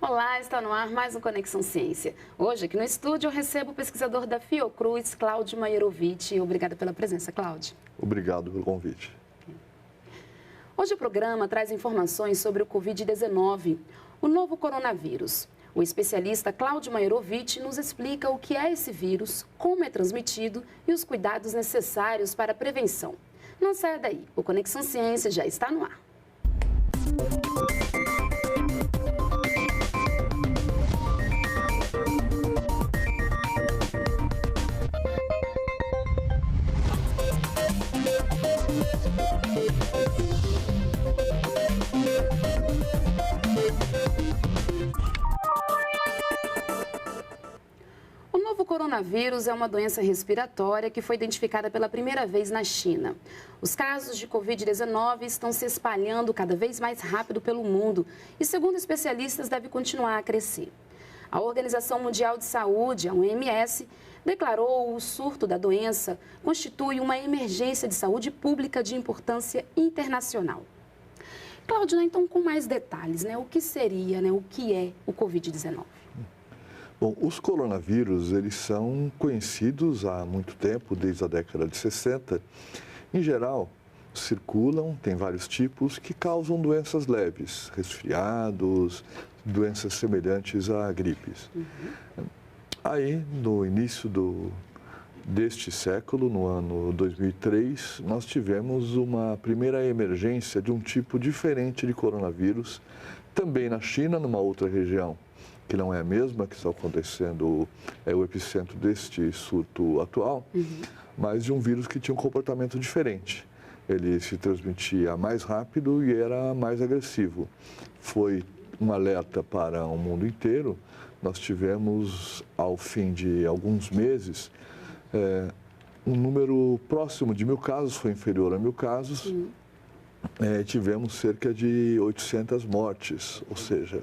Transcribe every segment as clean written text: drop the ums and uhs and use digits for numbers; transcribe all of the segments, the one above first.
Olá, está no ar mais um Conexão Ciência. Hoje aqui no estúdio eu recebo o pesquisador da Fiocruz, Cláudio Maierovic. Obrigada pela presença, Cláudio. Obrigado pelo convite. Hoje o programa traz informações sobre o Covid-19, o novo coronavírus. O especialista Cláudio Maierovic nos explica o que é esse vírus, como é transmitido e os cuidados necessários para a prevenção. Não saia daí, o Conexão Ciência já está no ar. O coronavírus é uma doença respiratória que foi identificada pela primeira vez na China. Os casos de Covid-19 estão se espalhando cada vez mais rápido pelo mundo e, segundo especialistas, deve continuar a crescer. A Organização Mundial de Saúde, a OMS, declarou o surto da doença constitui uma emergência de saúde pública de importância internacional. Cláudio, então, com mais detalhes, o que seria, o que é o Covid-19? Bom, os coronavírus, eles são conhecidos há muito tempo, desde a década de 60. Em geral, circulam, tem vários tipos, que causam doenças leves, resfriados, doenças semelhantes a gripes. Aí, no início deste século, no ano 2003, nós tivemos uma primeira emergência de um tipo diferente de coronavírus, também na China, numa outra região, que não é a mesma, que está acontecendo, é o epicentro deste surto atual, mas de um vírus que tinha um comportamento diferente. Ele se transmitia mais rápido e era mais agressivo. Foi um alerta para o mundo inteiro. Nós tivemos, ao fim de alguns meses, um número próximo de 1.000 casos, foi inferior a 1.000 casos. Tivemos cerca de 800 mortes, ou seja,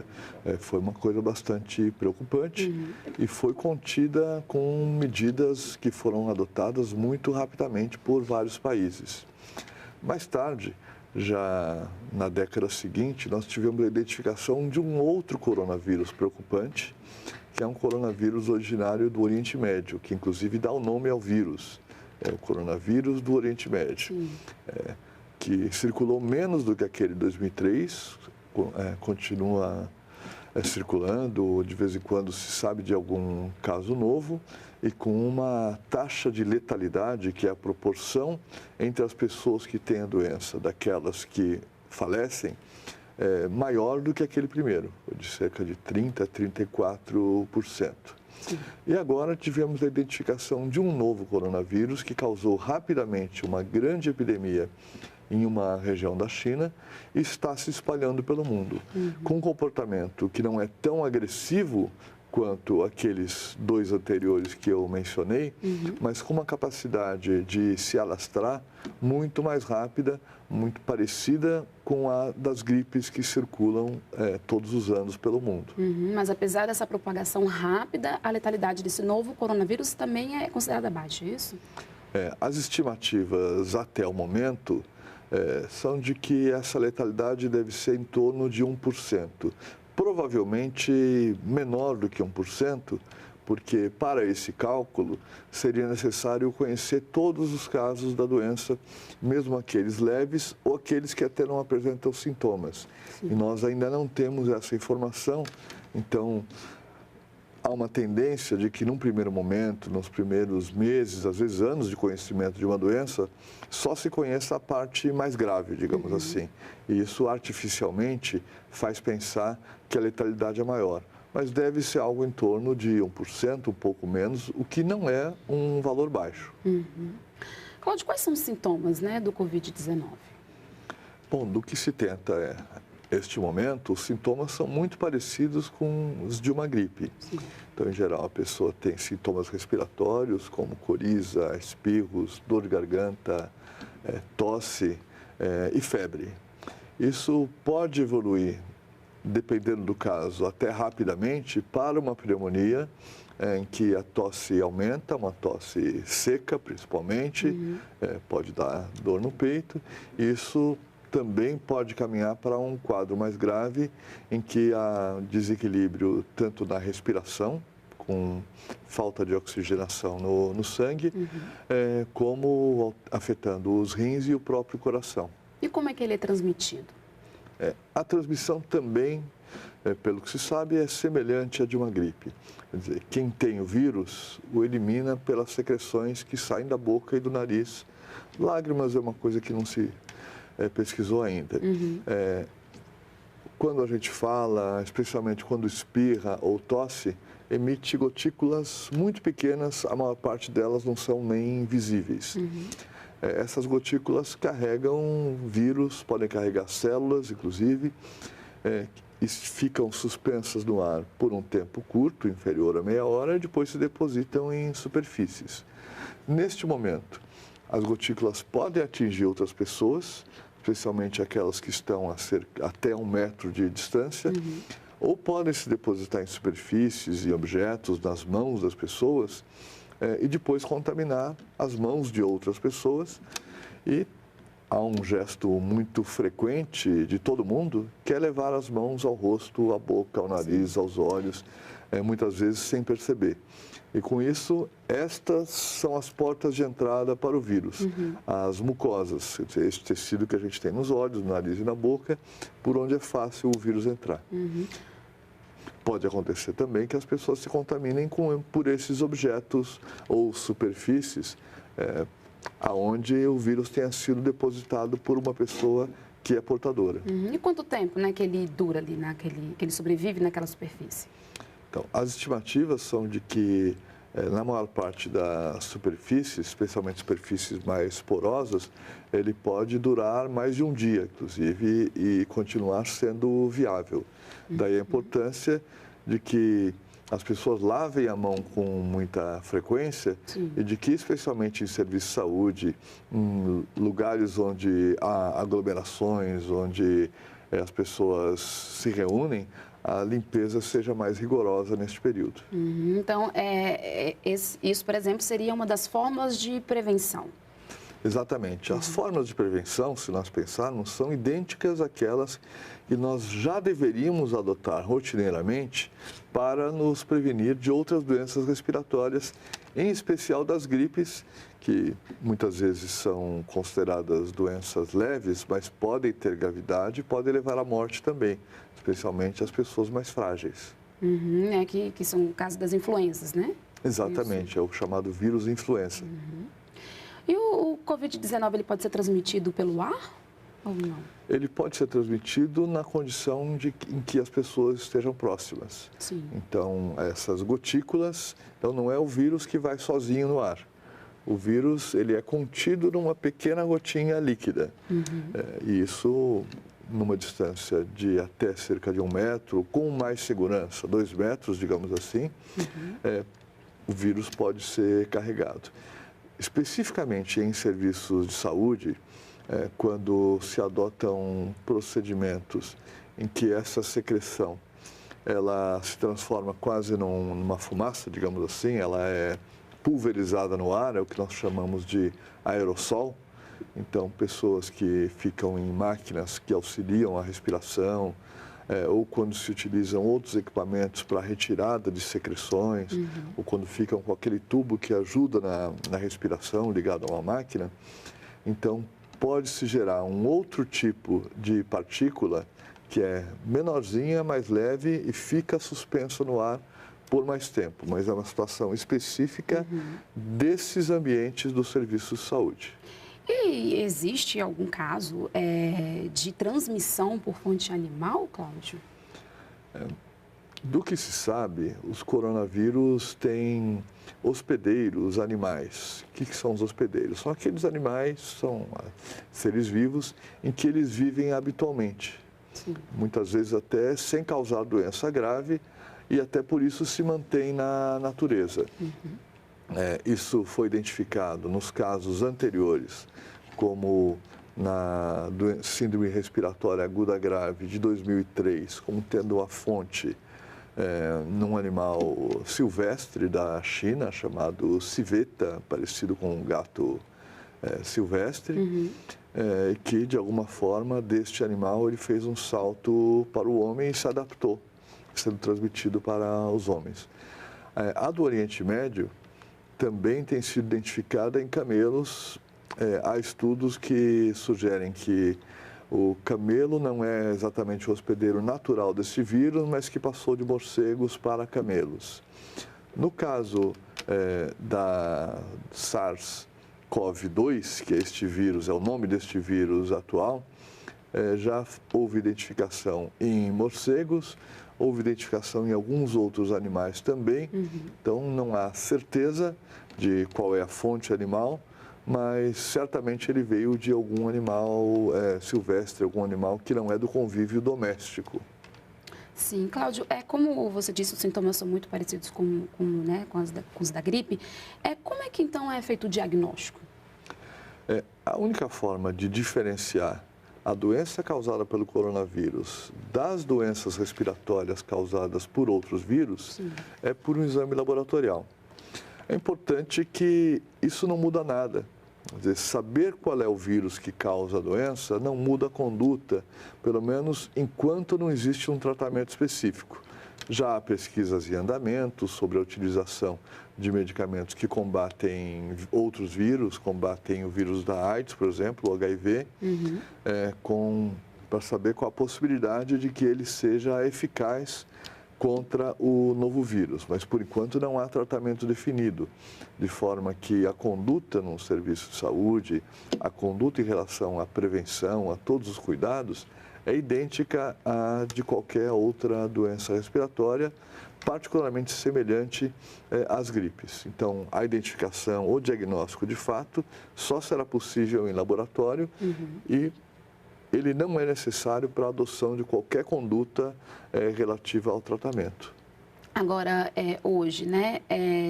foi uma coisa bastante preocupante e foi contida com medidas que foram adotadas muito rapidamente por vários países. Mais tarde, já na década seguinte, nós tivemos a identificação de um outro coronavírus preocupante, que é um coronavírus originário do Oriente Médio, que inclusive dá o nome ao vírus, é o coronavírus do Oriente Médio. Que circulou menos do que aquele de 2003, continua circulando, de vez em quando se sabe de algum caso novo, e com uma taxa de letalidade, que é a proporção entre as pessoas que têm a doença, daquelas que falecem, maior do que aquele primeiro, de cerca de 30% a 34%. E agora tivemos a identificação de um novo coronavírus que causou rapidamente uma grande epidemia em uma região da China e está se espalhando pelo mundo, com um comportamento que não é tão agressivo quanto aqueles dois anteriores que eu mencionei, mas com uma capacidade de se alastrar muito mais rápida, muito parecida com a das gripes que circulam todos os anos pelo mundo. Mas apesar dessa propagação rápida, a letalidade desse novo coronavírus também é considerada baixa, é isso? As estimativas até o momento são de que essa letalidade deve ser em torno de 1%. Provavelmente menor do que 1%, porque para esse cálculo seria necessário conhecer todos os casos da doença, mesmo aqueles leves ou aqueles que até não apresentam sintomas. E nós ainda não temos essa informação, então há uma tendência de que, num primeiro momento, nos primeiros meses, às vezes anos de conhecimento de uma doença, só se conheça a parte mais grave, digamos assim. E isso, artificialmente, faz pensar que a letalidade é maior. Mas deve ser algo em torno de 1%, um pouco menos, o que não é um valor baixo. Cláudio, quais são os sintomas do Covid-19? Bom, do que se tenta este momento, os sintomas são muito parecidos com os de uma gripe. Então, em geral, a pessoa tem sintomas respiratórios, como coriza, espirros, dor de garganta, tosse e febre. Isso pode evoluir, dependendo do caso, até rapidamente para uma pneumonia, em que a tosse aumenta, uma tosse seca principalmente, pode dar dor no peito. Isso também pode caminhar para um quadro mais grave, em que há desequilíbrio tanto na respiração, com falta de oxigenação no sangue, como afetando os rins e o próprio coração. E como é que ele é transmitido? A transmissão também, pelo que se sabe, é semelhante à de uma gripe. Quer dizer, quem tem o vírus o elimina pelas secreções que saem da boca e do nariz. Lágrimas é uma coisa que não se pesquisou ainda. Quando a gente fala, especialmente quando espirra ou tosse, emite gotículas muito pequenas, a maior parte delas não são nem visíveis. Essas gotículas carregam vírus, podem carregar células, inclusive, e ficam suspensas no ar por um tempo curto, inferior a meia hora, e depois se depositam em superfícies. Neste momento, as gotículas podem atingir outras pessoas, especialmente aquelas que estão até 1 metro de distância, ou podem se depositar em superfícies e objetos nas mãos das pessoas e depois contaminar as mãos de outras pessoas. E há um gesto muito frequente de todo mundo, que é levar as mãos ao rosto, à boca, ao nariz, aos olhos, muitas vezes sem perceber. E com isso, estas são as portas de entrada para o vírus. As mucosas, esse tecido que a gente tem nos olhos, no nariz e na boca, por onde é fácil o vírus entrar. Pode acontecer também que as pessoas se contaminem por esses objetos ou superfícies aonde o vírus tenha sido depositado por uma pessoa que é portadora. E quanto tempo, né, que ele dura ali, que ele sobrevive naquela superfície? Então, as estimativas são de que, na maior parte das superfícies, especialmente superfícies mais porosas, ele pode durar mais de um dia, inclusive, e continuar sendo viável. Daí a importância de que as pessoas lavem a mão com muita frequência e de que, especialmente em serviços de saúde, em lugares onde há aglomerações, onde as pessoas se reúnem, a limpeza seja mais rigorosa neste período. Então, isso, por exemplo, seria uma das formas de prevenção. Exatamente. As formas de prevenção, se nós pensarmos, são idênticas àquelas que nós já deveríamos adotar rotineiramente para nos prevenir de outras doenças respiratórias, em especial das gripes, que muitas vezes são consideradas doenças leves, mas podem ter gravidade e podem levar à morte também, especialmente as pessoas mais frágeis. Que são o caso das influenças, né? Exatamente, isso. É o chamado vírus influenza. E o Covid-19 ele pode ser transmitido pelo ar ou não? Ele pode ser transmitido na condição em que as pessoas estejam próximas. Então, essas gotículas, então não é o vírus que vai sozinho no ar. O vírus, ele é contido numa pequena gotinha líquida. E isso, numa distância de até cerca de 1 metro, com mais segurança, 2 metros, digamos assim, o vírus pode ser carregado. Especificamente em serviços de saúde, quando se adotam procedimentos em que essa secreção ela se transforma quase numa fumaça, digamos assim, ela é pulverizada no ar, é o que nós chamamos de aerossol. Então, pessoas que ficam em máquinas que auxiliam a respiração, ou quando se utilizam outros equipamentos para retirada de secreções, ou quando ficam com aquele tubo que ajuda na respiração ligado a uma máquina, então pode-se gerar um outro tipo de partícula que é menorzinha, mais leve e fica suspensa no ar por mais tempo, mas é uma situação específica desses ambientes do serviço de saúde. E existe algum caso de transmissão por fonte animal, Cláudio? Do que se sabe, os coronavírus têm hospedeiros animais. O que são os hospedeiros? São aqueles animais, são seres vivos, em que eles vivem habitualmente. Muitas vezes até sem causar doença grave e até por isso se mantém na natureza. Isso foi identificado nos casos anteriores, como na síndrome respiratória aguda grave de 2003, como tendo a fonte num animal silvestre da China, chamado civeta, parecido com um gato silvestre, que de alguma forma deste animal ele fez um salto para o homem e se adaptou, sendo transmitido para os homens. A do Oriente Médio também tem sido identificada em camelos. Há estudos que sugerem que o camelo não é exatamente o hospedeiro natural desse vírus, mas que passou de morcegos para camelos. No caso da SARS-CoV-2, que é este vírus, é o nome deste vírus atual, já houve identificação em morcegos, houve identificação em alguns outros animais também. Então não há certeza de qual é a fonte animal, mas certamente ele veio de algum animal silvestre, algum animal que não é do convívio doméstico. Sim, Cláudio, como você disse, os sintomas são muito parecidos com os da gripe. Como é que então é feito o diagnóstico? A única forma de diferenciar a doença causada pelo coronavírus das doenças respiratórias causadas por outros vírus é por um exame laboratorial. É importante que isso não muda nada. Quer dizer, saber qual é o vírus que causa a doença não muda a conduta, pelo menos enquanto não existe um tratamento específico. Já há pesquisas em andamento sobre a utilização de medicamentos que combatem outros vírus, combatem o vírus da AIDS, por exemplo, o HIV, para saber qual a possibilidade de que ele seja eficaz contra o novo vírus, mas por enquanto não há tratamento definido, de forma que a conduta no serviço de saúde, a conduta em relação à prevenção, a todos os cuidados, é idêntica à de qualquer outra doença respiratória, particularmente semelhante às gripes. Então, a identificação ou diagnóstico de fato só será possível em laboratório e ele não é necessário para a adoção de qualquer conduta relativa ao tratamento. Agora, hoje,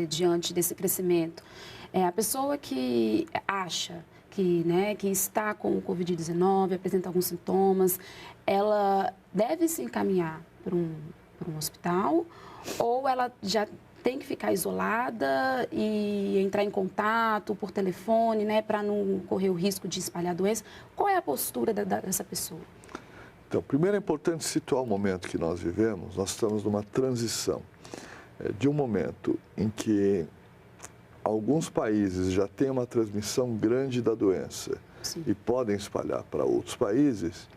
diante desse crescimento, a pessoa que acha que está com o Covid-19, apresenta alguns sintomas, ela deve se encaminhar para um hospital ou ela já tem que ficar isolada e entrar em contato por telefone, para não correr o risco de espalhar a doença? Qual é a postura dessa pessoa? Então, primeiro é importante situar o momento que nós vivemos. Nós estamos numa transição de um momento em que alguns países já têm uma transmissão grande da doença e podem espalhar para outros países,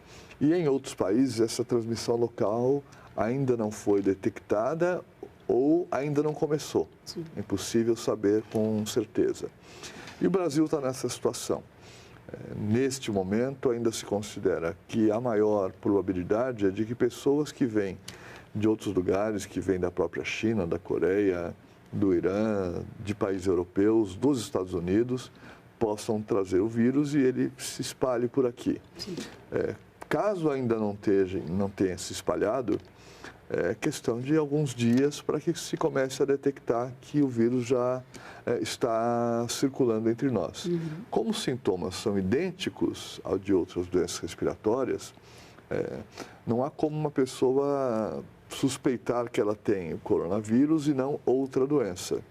e em outros países essa transmissão local ainda não foi detectada ou ainda não começou. É impossível saber com certeza. E o Brasil está nessa situação. Neste momento, ainda se considera que a maior probabilidade é de que pessoas que vêm de outros lugares, que vêm da própria China, da Coreia, do Irã, de países europeus, dos Estados Unidos, possam trazer o vírus e ele se espalhe por aqui. Caso ainda não tenha se espalhado, é questão de alguns dias para que se comece a detectar que o vírus já está circulando entre nós. Como os sintomas são idênticos ao de outras doenças respiratórias, não há como uma pessoa suspeitar que ela tem o coronavírus e não outra doença.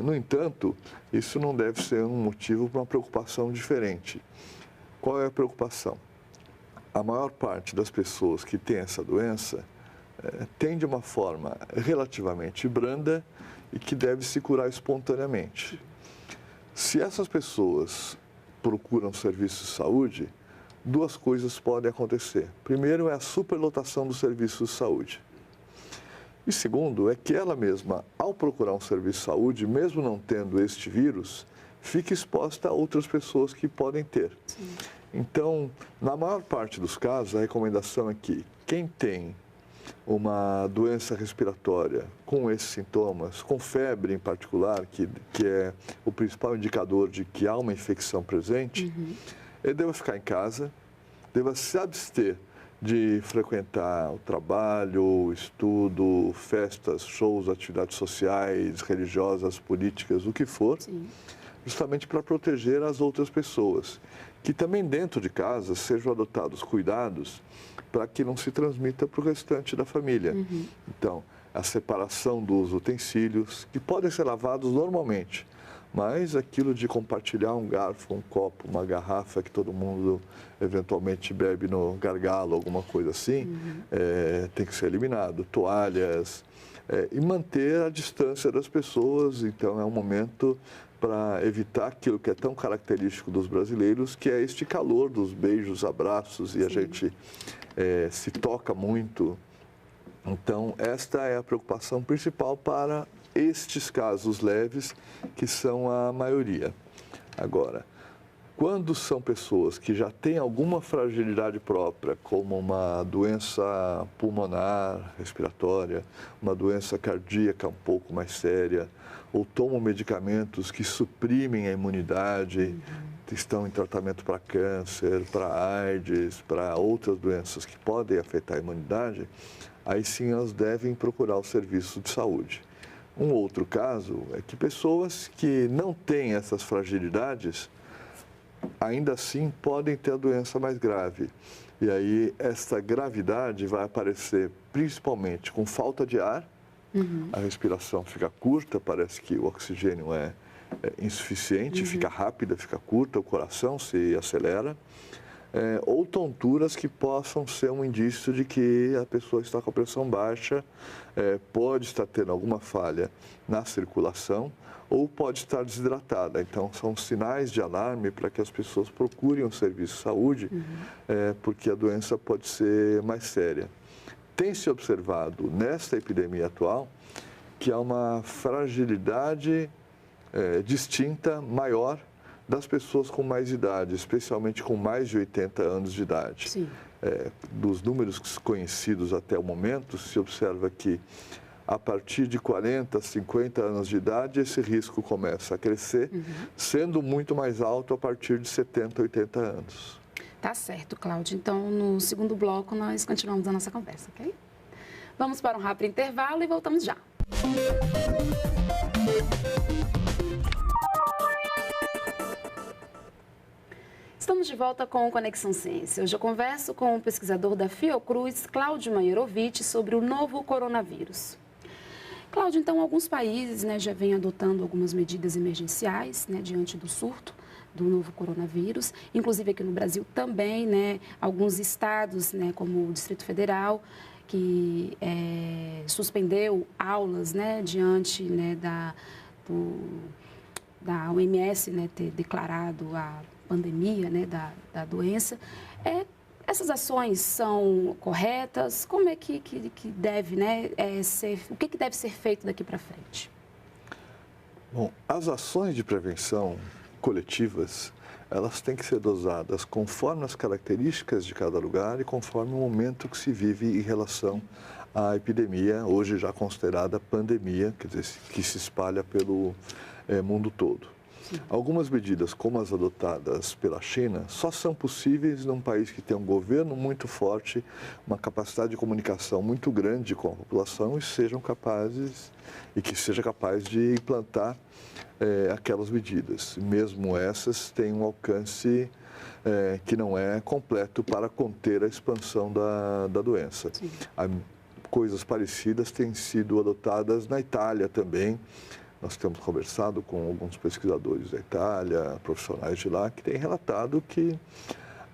No entanto, isso não deve ser um motivo para uma preocupação diferente. Qual é a preocupação? A maior parte das pessoas que têm essa doença tem de uma forma relativamente branda e que deve se curar espontaneamente. Se essas pessoas procuram serviço de saúde, duas coisas podem acontecer. Primeiro é a superlotação do serviço de saúde. E segundo é que ela mesma, ao procurar um serviço de saúde, mesmo não tendo este vírus, fica exposta a outras pessoas que podem ter. Então, na maior parte dos casos, a recomendação é que quem tem uma doença respiratória com esses sintomas, com febre em particular, que é o principal indicador de que há uma infecção presente, ele deva ficar em casa, deva se abster de frequentar o trabalho, o estudo, festas, shows, atividades sociais, religiosas, políticas, o que for, justamente para proteger as outras pessoas. Que também dentro de casa sejam adotados cuidados para que não se transmita para o restante da família. Então, a separação dos utensílios, que podem ser lavados normalmente, mas aquilo de compartilhar um garfo, um copo, uma garrafa que todo mundo eventualmente bebe no gargalo, alguma coisa assim, tem que ser eliminado. Toalhas, e manter a distância das pessoas. Então, é um momento para evitar aquilo que é tão característico dos brasileiros, que é este calor dos beijos, abraços, e a gente se toca muito. Então, esta é a preocupação principal para estes casos leves, que são a maioria. Agora, quando são pessoas que já têm alguma fragilidade própria, como uma doença pulmonar, respiratória, uma doença cardíaca um pouco mais séria, ou tomam medicamentos que suprimem a imunidade, estão em tratamento para câncer, para AIDS, para outras doenças que podem afetar a imunidade, aí sim elas devem procurar o serviço de saúde. Um outro caso é que pessoas que não têm essas fragilidades, ainda assim podem ter a doença mais grave. E aí essa gravidade vai aparecer principalmente com falta de ar, a respiração fica curta, parece que o oxigênio é insuficiente, fica rápida, fica curta, o coração se acelera. Ou tonturas que possam ser um indício de que a pessoa está com a pressão baixa, pode estar tendo alguma falha na circulação ou pode estar desidratada. Então, são sinais de alarme para que as pessoas procurem um serviço de saúde, porque a doença pode ser mais séria. Tem se observado nesta epidemia atual que há uma fragilidade distinta, maior, das pessoas com mais idade, especialmente com mais de 80 anos de idade. Sim. Dos números conhecidos até o momento, se observa que a partir de 40, 50 anos de idade, esse risco começa a crescer, sendo muito mais alto a partir de 70, 80 anos. Tá certo, Cláudio. Então, no segundo bloco, nós continuamos a nossa conversa, ok? Vamos para um rápido intervalo e voltamos já. Estamos de volta com o Conexão Ciência. Hoje eu converso com o pesquisador da Fiocruz, Cláudio Maierovitch, sobre o novo coronavírus. Cláudio, então, alguns países já vêm adotando algumas medidas emergenciais diante do surto do novo coronavírus, inclusive aqui no Brasil também, alguns estados, como o Distrito Federal, que suspendeu aulas diante da OMS ter declarado a pandemia da doença. Essas ações são corretas? Como é que deve ser, o que deve ser feito daqui para frente? Bom, as ações de prevenção coletivas, elas têm que ser dosadas conforme as características de cada lugar e conforme o momento que se vive em relação à epidemia, hoje já considerada pandemia, quer dizer, que se espalha pelo mundo todo. Algumas medidas, como as adotadas pela China, só são possíveis num país que tem um governo muito forte, uma capacidade de comunicação muito grande com a população e que seja capaz de implantar aquelas medidas. Mesmo essas têm um alcance que não é completo para conter a expansão da doença. Coisas parecidas têm sido adotadas na Itália também. Nós temos conversado com alguns pesquisadores da Itália, profissionais de lá, que têm relatado que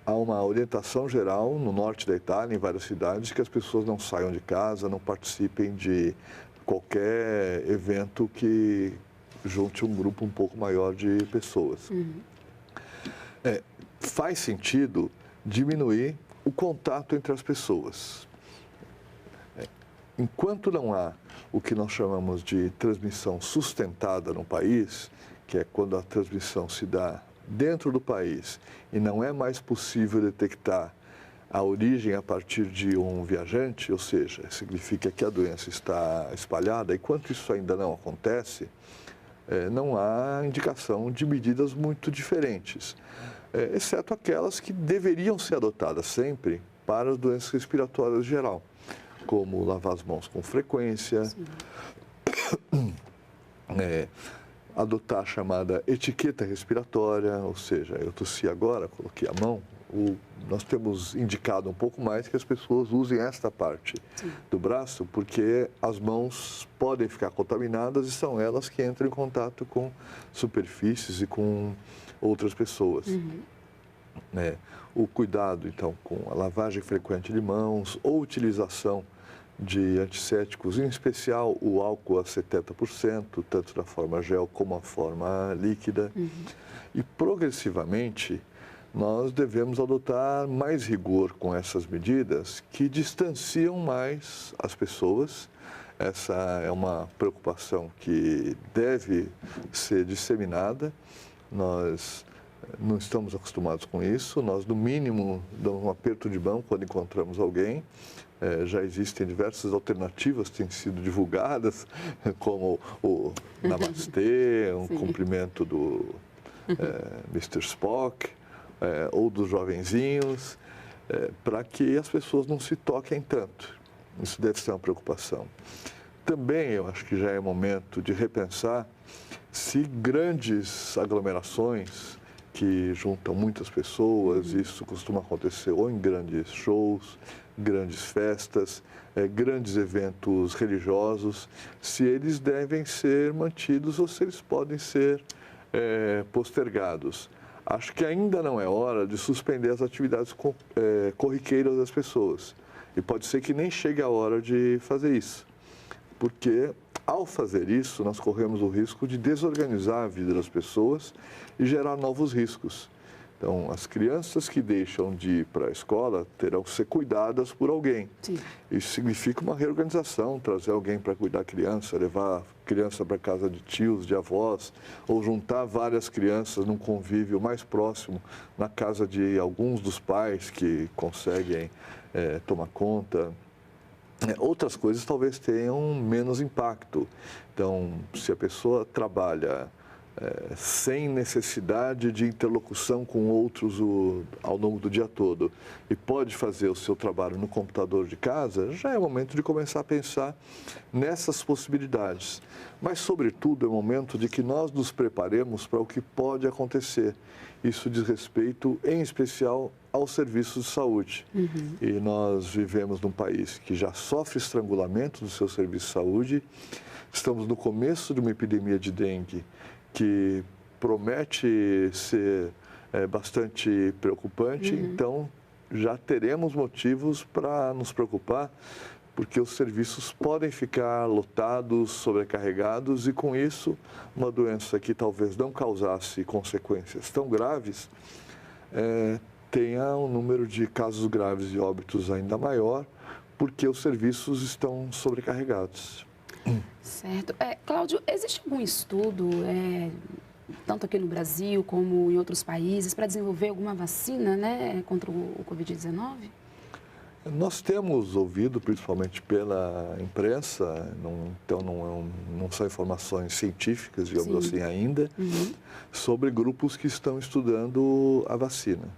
há uma orientação geral no norte da Itália, em várias cidades, que as pessoas não saiam de casa, não participem de qualquer evento que junte um grupo um pouco maior de pessoas. Faz sentido diminuir o contato entre as pessoas. Enquanto não há o que nós chamamos de transmissão sustentada no país, que é quando a transmissão se dá dentro do país e não é mais possível detectar a origem a partir de um viajante, ou seja, significa que a doença está espalhada, enquanto isso ainda não acontece, não há indicação de medidas muito diferentes, exceto aquelas que deveriam ser adotadas sempre para as doenças respiratórias em geral, como lavar as mãos com frequência, adotar a chamada etiqueta respiratória, ou seja, eu tossi agora, coloquei a mão, nós temos indicado um pouco mais que as pessoas usem esta parte do braço, porque as mãos podem ficar contaminadas e são elas que entram em contato com superfícies e com outras pessoas. O cuidado, então, com a lavagem frequente de mãos ou utilização de antissépticos, em especial o álcool a 70%, tanto na forma gel como na forma líquida. E progressivamente nós devemos adotar mais rigor com essas medidas que distanciam mais as pessoas. Essa é uma preocupação que deve ser disseminada. Nós não estamos acostumados com isso. Nós, no mínimo, damos um aperto de mão quando encontramos alguém. Já existem diversas alternativas que têm sido divulgadas, como o Namastê, um cumprimento do Mr. Spock, ou dos jovenzinhos, para que as pessoas não se toquem tanto. Isso deve ser uma preocupação. Também eu acho que já é momento de repensar se grandes aglomerações que juntam muitas pessoas, isso costuma acontecer ou em grandes shows, grandes festas, grandes eventos religiosos, se eles devem ser mantidos ou se eles podem ser postergados. Acho que ainda não é hora de suspender as atividades corriqueiras das pessoas. E pode ser que nem chegue a hora de fazer isso. Porque, ao fazer isso, nós corremos o risco de desorganizar a vida das pessoas e gerar novos riscos. Então, as crianças que deixam de ir para a escola terão que ser cuidadas por alguém. Sim. Isso significa uma reorganização, trazer alguém para cuidar da criança, levar a criança para casa de tios, de avós, ou juntar várias crianças num convívio mais próximo, na casa de alguns dos pais que conseguem tomar conta. Outras coisas talvez tenham menos impacto. Então, se a pessoa trabalha sem necessidade de interlocução com outros ao longo do dia todo e pode fazer o seu trabalho no computador de casa, já é o momento de começar a pensar nessas possibilidades. Mas, sobretudo, é o momento de que nós nos preparemos para o que pode acontecer. Isso diz respeito, em especial, aos serviços de saúde. E nós vivemos num país que já sofre estrangulamento do seu serviço de saúde. Estamos no começo de uma epidemia de dengue que promete ser bastante preocupante, então já teremos motivos para nos preocupar, porque os serviços podem ficar lotados, sobrecarregados, e com isso, uma doença que talvez não causasse consequências tão graves, tenha um número de casos graves e óbitos ainda maior, porque os serviços estão sobrecarregados. Certo. Cláudio, existe algum estudo, tanto aqui no Brasil como em outros países, para desenvolver alguma vacina, né, contra o Covid-19? Nós temos ouvido, principalmente pela imprensa, então não são informações científicas, digamos assim, ainda, sobre grupos que estão estudando a vacina.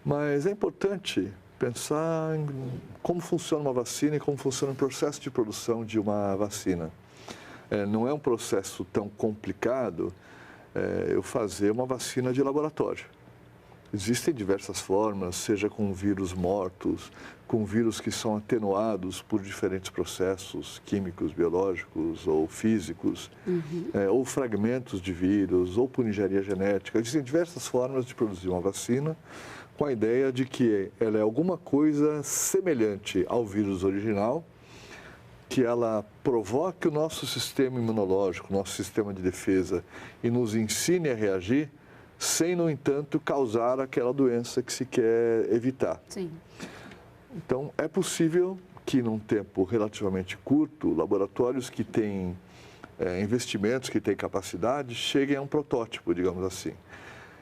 Mas é importante pensar em como funciona uma vacina e como funciona o processo de produção de uma vacina. Não é um processo tão complicado eu fazer uma vacina de laboratório. Existem diversas formas, seja com vírus mortos, com vírus que são atenuados por diferentes processos químicos, biológicos ou físicos, ou fragmentos de vírus, ou por engenharia genética. Existem diversas formas de produzir uma vacina, com a ideia de que ela é alguma coisa semelhante ao vírus original, que ela provoque o nosso sistema imunológico, o nosso sistema de defesa, e nos ensine a reagir, sem, no entanto, causar aquela doença que se quer evitar. Sim. Então, é possível que, num tempo relativamente curto, laboratórios que têm investimentos, que têm capacidade, cheguem a um protótipo, digamos assim.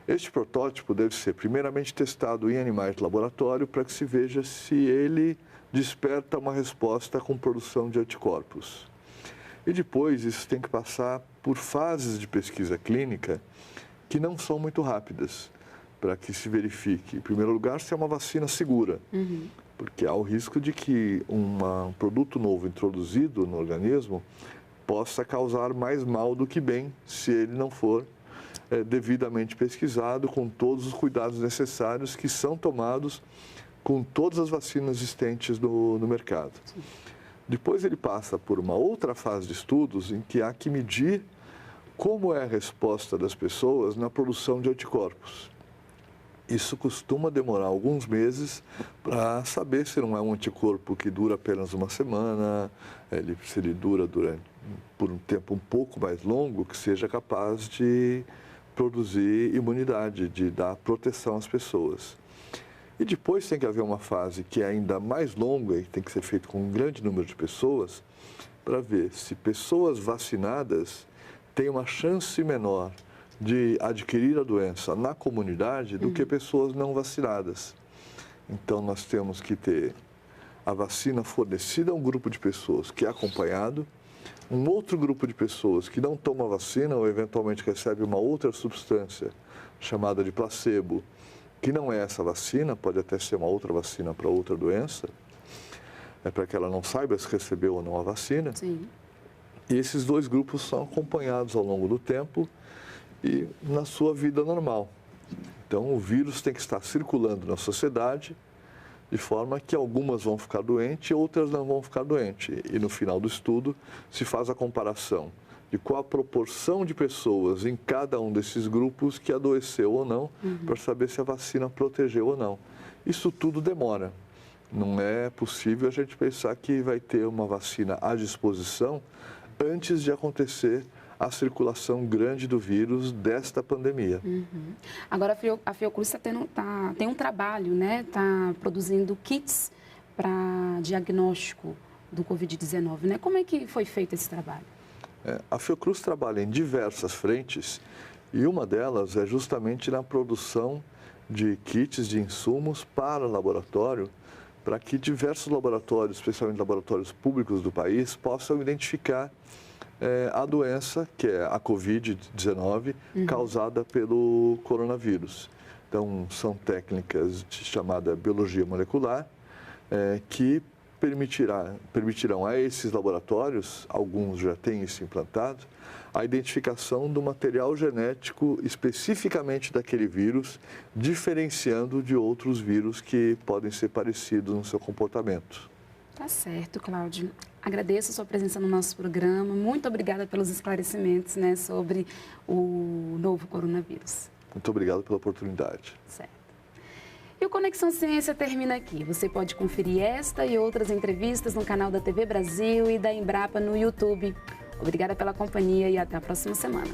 Este protótipo deve ser primeiramente testado em animais de laboratório para que se veja se ele desperta uma resposta com produção de anticorpos. E depois isso tem que passar por fases de pesquisa clínica que não são muito rápidas, para que se verifique, em primeiro lugar, se é uma vacina segura, porque há o risco de que um produto novo introduzido no organismo possa causar mais mal do que bem se ele não for devidamente pesquisado, com todos os cuidados necessários que são tomados com todas as vacinas existentes no mercado. Sim. Depois ele passa por uma outra fase de estudos em que há que medir como é a resposta das pessoas na produção de anticorpos. Isso costuma demorar alguns meses para saber se não é um anticorpo que dura apenas uma semana, se ele dura por um tempo um pouco mais longo, que seja capaz de produzir imunidade, de dar proteção às pessoas. E depois tem que haver uma fase que é ainda mais longa e tem que ser feito com um grande número de pessoas para ver se pessoas vacinadas têm uma chance menor de adquirir a doença na comunidade do que pessoas não vacinadas. Então, nós temos que ter a vacina fornecida a um grupo de pessoas que é acompanhado, um outro grupo de pessoas que não toma vacina ou eventualmente recebe uma outra substância chamada de placebo, que não é essa vacina, pode até ser uma outra vacina para outra doença, para que ela não saiba se recebeu ou não a vacina. Sim. E esses dois grupos são acompanhados ao longo do tempo e na sua vida normal. Então, o vírus tem que estar circulando na sociedade de forma que algumas vão ficar doentes e outras não vão ficar doentes. E no final do estudo se faz a comparação de qual a proporção de pessoas em cada um desses grupos que adoeceu ou não, para saber se a vacina protegeu ou não. Isso tudo demora. Não é possível a gente pensar que vai ter uma vacina à disposição antes de acontecer a circulação grande do vírus desta pandemia. Agora, a Fiocruz tem um trabalho, né? Está produzindo kits para diagnóstico do Covid-19, né? Como é que foi feito esse trabalho? A Fiocruz trabalha em diversas frentes e uma delas é justamente na produção de kits de insumos para laboratório, para que diversos laboratórios, especialmente laboratórios públicos do país, possam identificar a doença, que é a Covid-19, causada pelo coronavírus. Então, são técnicas chamada biologia molecular, que permitirão a esses laboratórios, alguns já têm isso implantado, a identificação do material genético especificamente daquele vírus, diferenciando de outros vírus que podem ser parecidos no seu comportamento. Tá certo, Cláudio. Agradeço a sua presença no nosso programa. Muito obrigada pelos esclarecimentos, né, sobre o novo coronavírus. Muito obrigado pela oportunidade. Certo. E o Conexão Ciência termina aqui. Você pode conferir esta e outras entrevistas no canal da TV Brasil e da Embrapa no YouTube. Obrigada pela companhia e até a próxima semana.